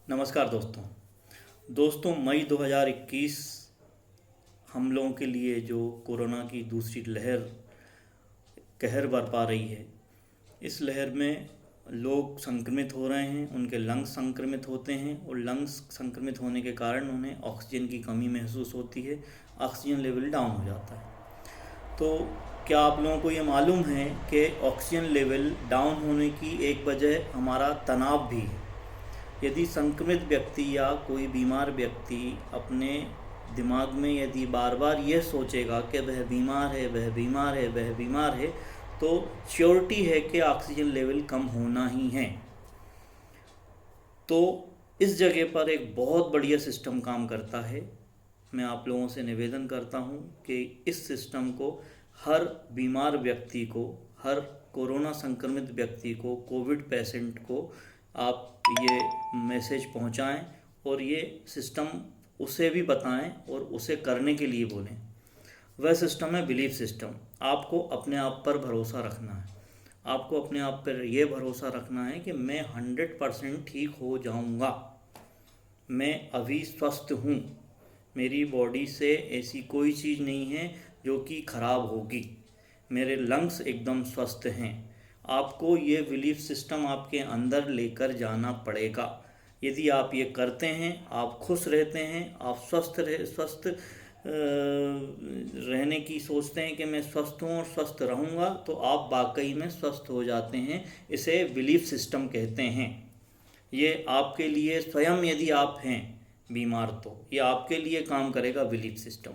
नमस्कार दोस्तों मई 2021 हम लोगों के लिए जो कोरोना की दूसरी लहर कहर बरपा रही है। इस लहर में लोग संक्रमित हो रहे हैं, उनके लंग्स संक्रमित होते हैं और लंग्स संक्रमित होने के कारण उन्हें ऑक्सीजन की कमी महसूस होती है, ऑक्सीजन लेवल डाउन हो जाता है। तो क्या आप लोगों को ये मालूम है कि ऑक्सीजन लेवल डाउन होने की एक वजह हमारा तनाव भी है। यदि संक्रमित व्यक्ति या कोई बीमार व्यक्ति अपने दिमाग में यदि बार बार यह सोचेगा कि वह बीमार है, वह बीमार है, वह बीमार है, तो श्योरिटी है कि ऑक्सीजन लेवल कम होना ही है। तो इस जगह पर एक बहुत बढ़िया सिस्टम काम करता है। मैं आप लोगों से निवेदन करता हूं कि इस सिस्टम को हर बीमार व्यक्ति को, हर कोरोना संक्रमित व्यक्ति को, कोविड पेशेंट को आप ये मैसेज पहुंचाएं और ये सिस्टम उसे भी बताएं और उसे करने के लिए बोलें। वह सिस्टम है बिलीफ सिस्टम। आपको अपने आप पर भरोसा रखना है। आपको अपने आप पर यह भरोसा रखना है कि मैं 100% ठीक हो जाऊंगा। मैं अभी स्वस्थ हूँ। मेरी बॉडी से ऐसी कोई चीज़ नहीं है जो कि खराब होगी। मेरे लंग्स एकदम स्वस्थ हैं। आपको ये बिलीफ सिस्टम आपके अंदर लेकर जाना पड़ेगा। यदि आप ये करते हैं, आप खुश रहते हैं, आप स्वस्थ रहने की सोचते हैं कि मैं स्वस्थ हूँ और स्वस्थ रहूँगा, तो आप वाकई में स्वस्थ हो जाते हैं। इसे बिलीफ सिस्टम कहते हैं। ये आपके लिए स्वयं, यदि आप हैं बीमार, तो ये आपके लिए काम करेगा बिलीफ सिस्टम।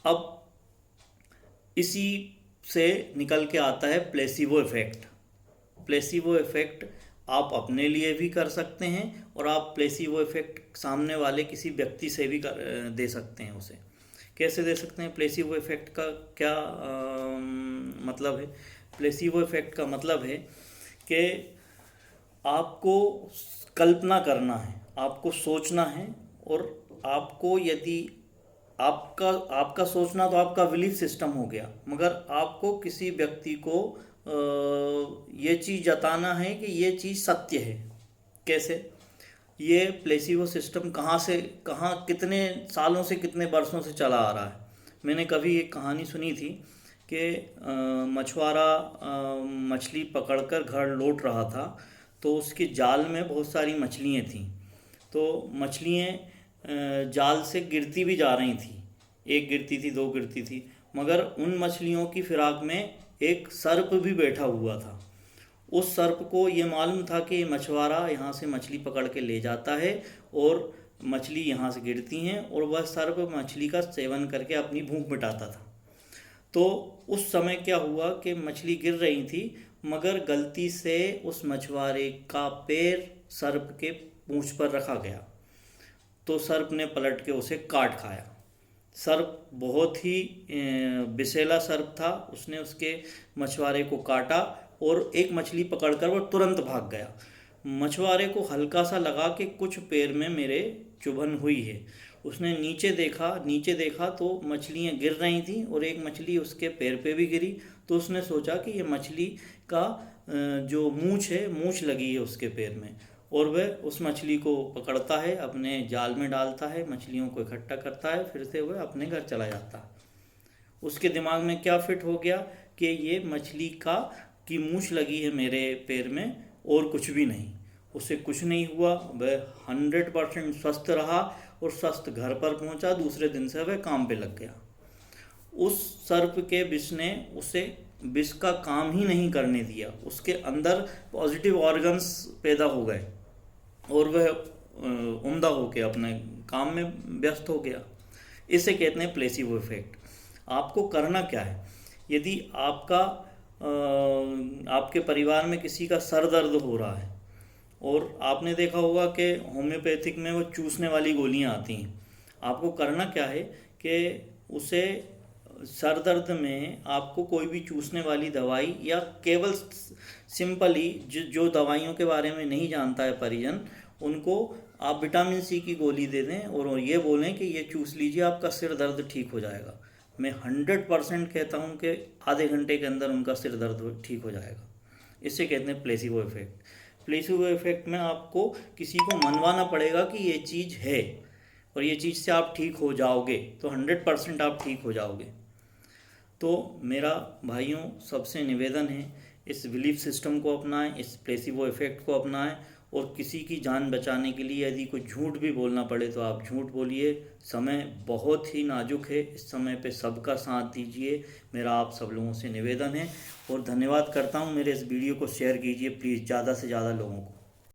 अब इसी से निकल के आता है प्लेसिबो इफ़ेक्ट। प्लेसिबो इफ़ेक्ट आप अपने लिए भी कर सकते हैं और आप प्लेसिबो इफ़ेक्ट सामने वाले किसी व्यक्ति से भी दे सकते हैं। उसे कैसे दे सकते हैं? प्लेसिबो इफ़ेक्ट का क्या मतलब है? प्लेसिबो इफ़ेक्ट का मतलब है कि आपको कल्पना करना है, आपको सोचना है, और आपको यदि आपका आपका सोचना तो आपका बिलीफ सिस्टम हो गया, मगर आपको किसी व्यक्ति को ये चीज़ जताना है कि ये चीज़ सत्य है। कैसे? ये प्लेसिबो सिस्टम कहाँ से कहाँ, कितने सालों से, कितने वर्षों से चला आ रहा है। मैंने कभी एक कहानी सुनी थी कि मछुआरा मछली पकड़कर घर लौट रहा था, तो उसके जाल में बहुत सारी मछलियाँ थीं। तो मछलियाँ जाल से गिरती भी जा रही थी। एक गिरती थी, दो गिरती थी, मगर उन मछलियों की फिराक में एक सर्प भी बैठा हुआ था। उस सर्प को ये मालूम था कि मछुआरा यहाँ से मछली पकड़ के ले जाता है और मछली यहाँ से गिरती हैं, और वह सर्प मछली का सेवन करके अपनी भूख मिटाता था। तो उस समय क्या हुआ कि मछली गिर रही थी, मगर गलती से उस मछुआरे का पैर सर्प के पूंछ पर रखा गया, तो सर्प ने पलट के उसे काट खाया। सर्प बहुत ही विषैला सर्प था। उसने उसके मछुआरे को काटा और एक मछली पकड़कर वो तुरंत भाग गया। मछुआरे को हल्का सा लगा कि कुछ पैर में मेरे चुभन हुई है। उसने नीचे देखा तो मछलियाँ गिर रही थीं और एक मछली उसके पैर पे भी गिरी। तो उसने सोचा कि ये मछली का जो मूंछ है, मूंछ लगी है उसके पैर में, और वह उस मछली को पकड़ता है, अपने जाल में डालता है, मछलियों को इकट्ठा करता है, फिर से वह अपने घर चला जाता है। उसके दिमाग में क्या फिट हो गया कि ये मछली की मूंछ लगी है मेरे पैर में और कुछ भी नहीं। उसे कुछ नहीं हुआ। वह 100% स्वस्थ रहा और स्वस्थ घर पर पहुंचा। दूसरे दिन से वह काम पे लग गया। उस सर्प के विष ने उसे विष का काम ही नहीं करने दिया। उसके अंदर पॉजिटिव ऑर्गन्स पैदा हो गए और वह उम्दा होकर अपने काम में व्यस्त हो गया। इसे कहते हैं प्लेसिबो इफेक्ट। आपको करना क्या है? यदि आपके परिवार में किसी का सर दर्द हो रहा है, और आपने देखा होगा कि होम्योपैथिक में वो चूसने वाली गोलियां आती हैं, आपको करना क्या है कि उसे सर दर्द में आपको कोई भी चूसने वाली दवाई, या केवल सिंपली जो दवाइयों के बारे में नहीं जानता है परिजन, उनको आप विटामिन सी की गोली दे दें और ये बोलें कि ये चूस लीजिए, आपका सिर दर्द ठीक हो जाएगा। मैं 100% कहता हूँ कि आधे घंटे के अंदर उनका सिर दर्द ठीक हो जाएगा। इसे कहते हैं प्लेसिबो इफेक्ट। प्लेसिबो इफेक्ट में आपको किसी को मनवाना पड़ेगा कि ये चीज़ है और ये चीज़ से आप ठीक हो जाओगे, तो 100% आप ठीक हो जाओगे। तो मेरा भाइयों सबसे निवेदन है, इस बिलीफ सिस्टम को अपनाएं, इस प्लेसिबो इफेक्ट को अपनाएं, और किसी की जान बचाने के लिए यदि कोई झूठ भी बोलना पड़े तो आप झूठ बोलिए। समय बहुत ही नाजुक है, इस समय पे सबका साथ दीजिए, मेरा आप सब लोगों से निवेदन है। और धन्यवाद करता हूँ, मेरे इस वीडियो को शेयर कीजिए प्लीज़ ज़्यादा से ज़्यादा लोगों को।